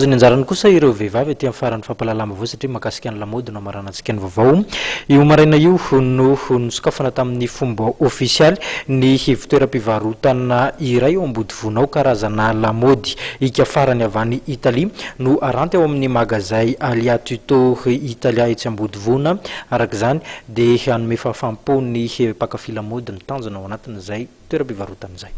Anjarany kosa ireo vehivavy aty amin'ny farany fampalalama avao satria makasika ny lamody no amaranantsika ny vaovao. Io maraina io no nisokafana tamin'ny fomba ofisialy ny ivon-toeram-pivarotana iray ao Ambodivona ao Karazana lamody ika farany amin'ny Italia no aranty ao amin'ny magazay Alia Tutto Italia etsy Ambodivona. Araka izany dia hanome fahafaham-po ny mpakafy lamody ny tanjona ao anatin'izay toeram-pivarotana izay.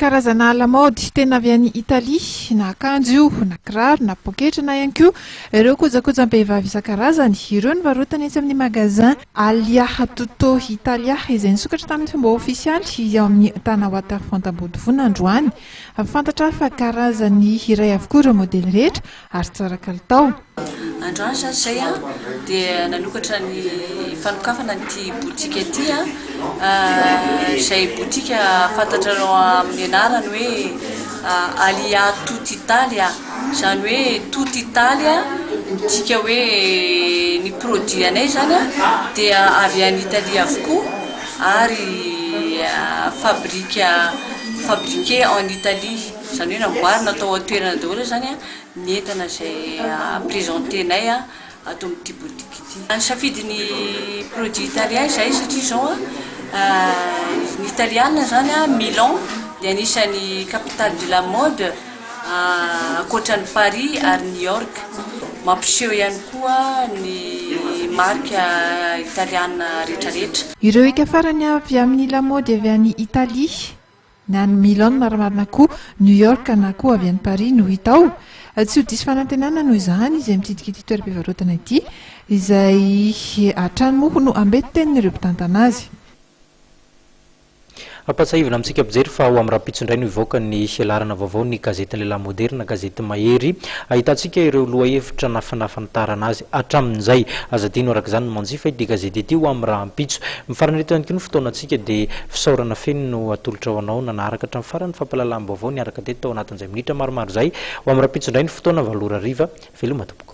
Karazana lamaody tena avy any Italia, na akanjo io, na kiraro, na poketra na ihany koa ireo kojakojam-behivavy isan-karazany. Ireo no varotana etsy amin'ny magazay Alia Tutto Italia izay nisokatra tamin'ny fomba ofisialy eo amin'ny tana waterfront Ambodivona androany. Fantatra fa karazany iray avokoa ireo modely rehetra ary tsara kalitao. Androany zay dia nanokatra ny fanokafana ny botika ety izay botika fantatrareo amin'ny anarany hoe Alia Tutto Italia, izany hoe Tutto Italia midika hoe ny produit anay zany dia avy any Italia avokoa ary fabriqué en Italie, izany hoe namboarina atao atoerana daholo zany ny entana izay présentenay ato amin'ity botika ity. Nisafidy ny produit italien izay satria zao ny italiana zany Milan dia anisan'ny capitale de la mode ankoatran'ny Paris ary New York. Mampiseho ihany koa ny marque italiana rehetrarehetra. Ireo ika farany avy amin'ny lamody avy any Italia na ny Milan marimarina koa New York na koa avy any Paris no hita ao. Tsy ho diso fanantenana noho izany izay mitsidika ity toeram-pivarotana ity izay hatrany moa no ambeti-tenin'ireo mpitantana azy. Ampatsahivana amintsika mpijery fa ao amin'ny raha-pitsondray no ivoaka ny hialarana vaovao ny gazetin'ny lehilahy moderna, gazety mahery. Ahitantsika ireo lohahevitra nafanafantarana azy hatramin'izay azadino araka izany no manjifa ity gazety ity ho amin'ny raha-mpitso. Mifarany reto ihany koa ny fotoanantsika dia fisaorana feno no atolotra ho anao nanaraka hatramin'ny farany fampalalana vaovao niaraka teto ao anatin'izay minitra maromaro izay. Ho amin'ny raha-pitsondray ny fotoana 8 ariva veloma tompoko.